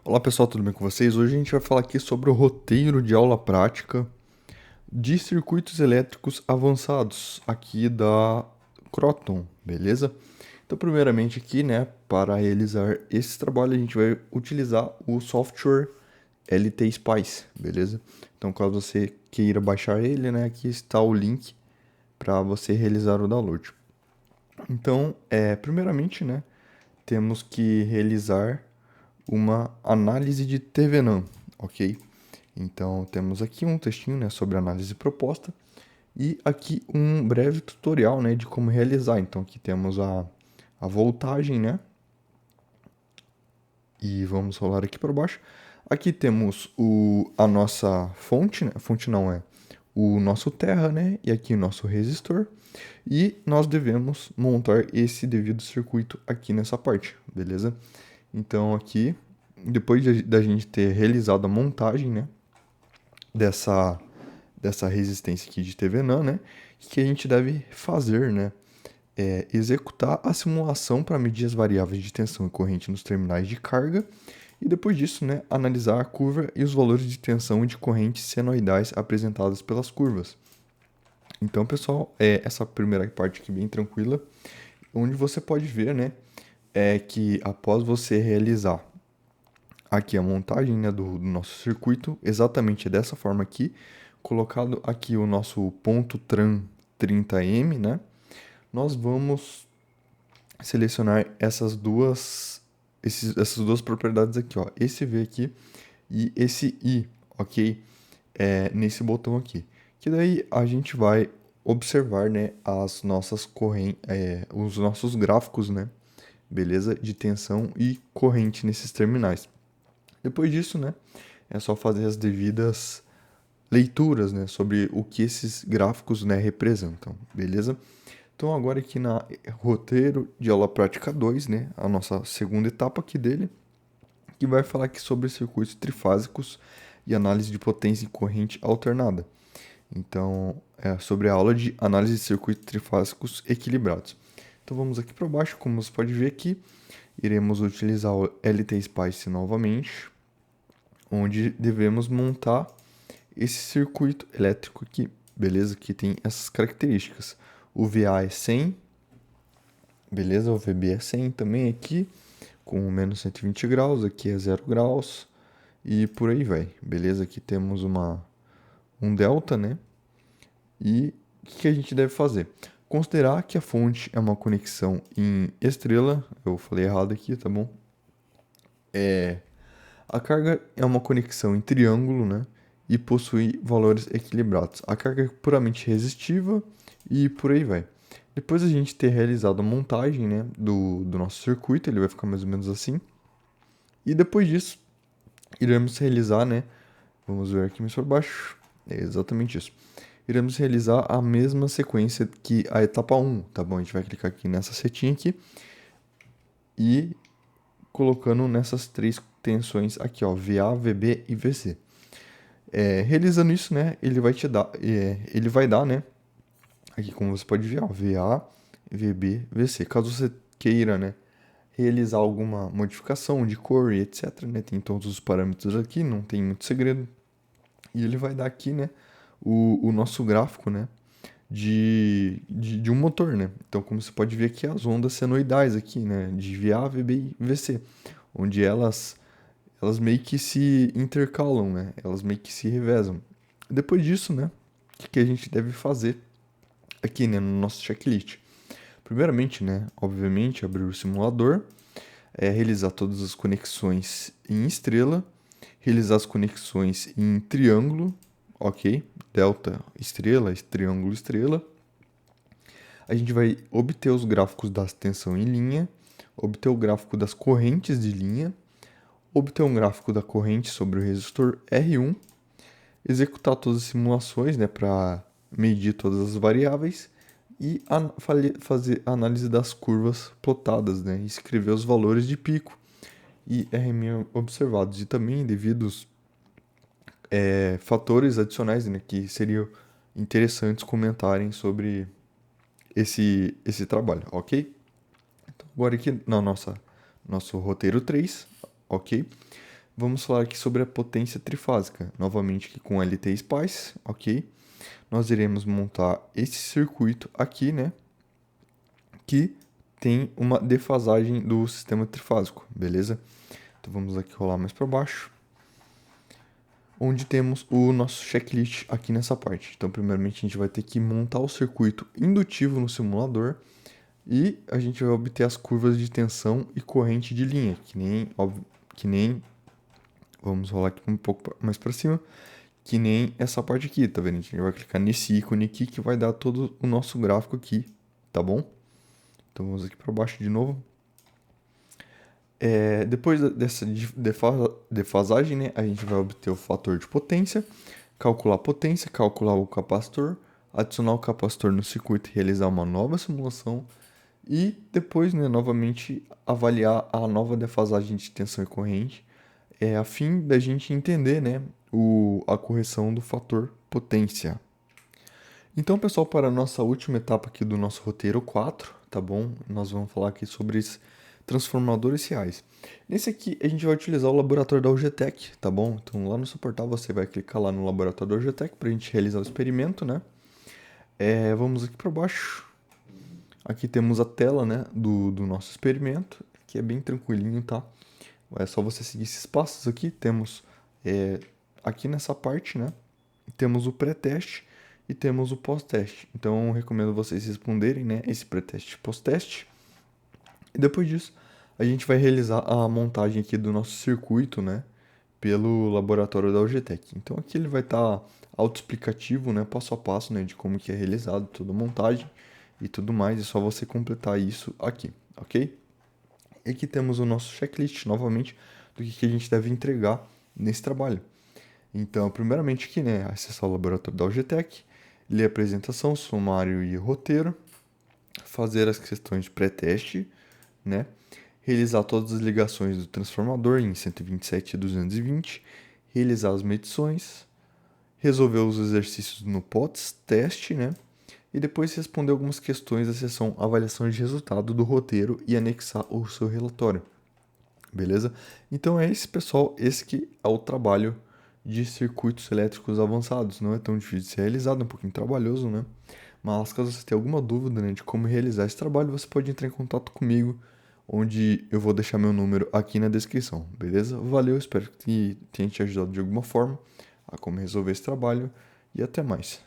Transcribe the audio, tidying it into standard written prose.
Olá pessoal, tudo bem com vocês? Hoje a gente vai falar aqui sobre o roteiro de aula prática de circuitos elétricos avançados aqui da Croton, beleza? Então, primeiramente aqui, né, para realizar esse trabalho a gente vai utilizar o software LT Spice, beleza? Então, caso você queira baixar ele, né, aqui está o link para você realizar o download. Então, primeiramente, né, temos que realizar uma análise de Thevenin, ok? Então temos aqui um textinho, né, sobre análise proposta e aqui um breve tutorial, né, de como realizar. Então aqui temos a voltagem, né, e vamos rolar aqui para baixo. Aqui temos a nossa fonte, né, fonte não é o nosso terra, né, e aqui o nosso resistor. E nós devemos montar esse devido circuito aqui nessa parte, beleza? Então aqui, depois da gente ter realizado a montagem, né, dessa, dessa resistência aqui de Thevenin, né, o que a gente deve fazer, né, é executar a simulação para medir as variáveis de tensão e corrente nos terminais de carga e depois disso, né, analisar a curva e os valores de tensão e de corrente senoidais apresentados pelas curvas. Então, pessoal, essa primeira parte aqui bem tranquila, onde você pode ver, né, é que após você realizar aqui a montagem, né, do nosso circuito, exatamente dessa forma aqui, colocado aqui o nosso ponto TRAN 30M, né, nós vamos selecionar essas duas propriedades aqui, ó, esse V aqui e esse I, ok? Nesse botão aqui. Que daí a gente vai observar, né, as nossas os nossos gráficos, né, beleza? De tensão e corrente nesses terminais. Depois disso, né, é só fazer as devidas leituras, né, sobre o que esses gráficos, né, representam, beleza? Então agora aqui na roteiro de aula prática 2, né, a nossa segunda etapa aqui dele, que vai falar aqui sobre circuitos trifásicos e análise de potência e corrente alternada. Então, é sobre a aula de análise de circuitos trifásicos equilibrados. Então vamos aqui para baixo, como você pode ver aqui, iremos utilizar o LT Spice novamente, onde devemos montar esse circuito elétrico aqui, beleza? Que tem essas características. O VA é 100, beleza? O VB é 100 também aqui, com menos 120 graus, aqui é 0 graus e por aí vai, beleza? Aqui temos um delta, né? E o que a gente deve fazer? Considerar que a fonte é uma conexão em estrela, eu falei errado aqui, tá bom? A carga é uma conexão em triângulo, né? E possui valores equilibrados. A carga é puramente resistiva e por aí vai. Depois a gente ter realizado a montagem, né, do nosso circuito, ele vai ficar mais ou menos assim. E depois disso, iremos realizar, né? Vamos ver aqui mais para baixo. É exatamente isso. Iremos realizar a mesma sequência que a etapa um, tá bom? A gente vai clicar aqui nessa setinha aqui e colocando nessas três tensões aqui, ó, VA, VB e VC. Realizando isso, né, ele vai dar, né, aqui como você pode ver, ó, VA, VB, VC. Caso você queira, né, realizar alguma modificação de cor e etc, né, tem todos os parâmetros aqui, não tem muito segredo. E ele vai dar aqui, né, o nosso gráfico, né, de um motor, né. Então, como você pode ver aqui, as ondas senoidais aqui, né, de VA, VB e VC, onde elas meio que se intercalam, né? Elas meio que se revezam. Depois disso, né? O que a gente deve fazer aqui, né? No nosso checklist. Primeiramente, né? Obviamente, abrir o simulador, realizar todas as conexões em estrela, realizar as conexões em triângulo, ok? Delta estrela, triângulo estrela. A gente vai obter os gráficos da tensão em linha, obter o gráfico das correntes de linha, obter um gráfico da corrente sobre o resistor R1, executar todas as simulações, né, para medir todas as variáveis e fazer a análise das curvas plotadas, né, e escrever os valores de pico e RME observados e também devidos fatores adicionais, né, que seriam interessantes comentarem sobre esse trabalho, ok? Então, agora aqui na nosso roteiro 3, ok? Vamos falar aqui sobre a potência trifásica, novamente aqui com LT Spice, ok? Nós iremos montar esse circuito aqui, né? Que tem uma defasagem do sistema trifásico, beleza? Então vamos aqui rolar mais para baixo, onde temos o nosso checklist aqui nessa parte. Então, primeiramente, a gente vai ter que montar o circuito indutivo no simulador e a gente vai obter as curvas de tensão e corrente de linha, que nem vamos rolar aqui um pouco mais para cima, que nem essa parte aqui, tá vendo? A gente vai clicar nesse ícone aqui que vai dar todo o nosso gráfico aqui, tá bom? Então vamos aqui para baixo de novo. Depois dessa defasagem, né, a gente vai obter o fator de potência, calcular a potência, calcular o capacitor, adicionar o capacitor no circuito e realizar uma nova simulação e depois, né, novamente avaliar a nova defasagem de tensão e corrente, a fim da gente entender, né, a correção do fator potência. Então, pessoal, para a nossa última etapa aqui do nosso roteiro 4, tá bom? Nós vamos falar aqui sobre os transformadores reais. Nesse aqui, a gente vai utilizar o laboratório da UGTech, tá bom? Então, lá no seu portal, você vai clicar lá no laboratório da UGTech para a gente realizar o experimento, né? Vamos aqui para baixo. Aqui temos a tela, né, do nosso experimento, que é bem tranquilinho, tá? É só você seguir esses passos aqui. Temos aqui nessa parte, né? Temos o pré-teste e temos o pós-teste. Então, eu recomendo vocês responderem, né, esse pré-teste e pós-teste. E depois disso, a gente vai realizar a montagem aqui do nosso circuito, né, pelo laboratório da UGTech. Então, aqui ele vai estar autoexplicativo, né, passo a passo, né, de como que é realizado toda a montagem e tudo mais. É só você completar isso aqui, ok? E aqui temos o nosso checklist, novamente, do que a gente deve entregar nesse trabalho. Então, primeiramente aqui, né, acessar o laboratório da UGTech, ler a apresentação, sumário e roteiro, fazer as questões de pré-teste, né, realizar todas as ligações do transformador em 127 e 220, realizar as medições, resolver os exercícios no POTS, teste, né, e depois responder algumas questões da seção avaliação de resultado do roteiro e anexar o seu relatório. Beleza? Então é esse, pessoal, esse que é o trabalho de circuitos elétricos avançados. Não é tão difícil de ser realizado, é um pouquinho trabalhoso, né? Mas caso você tenha alguma dúvida, né, de como realizar esse trabalho, você pode entrar em contato comigo, onde eu vou deixar meu número aqui na descrição, beleza? Valeu, espero que tenha te ajudado de alguma forma a como resolver esse trabalho e até mais.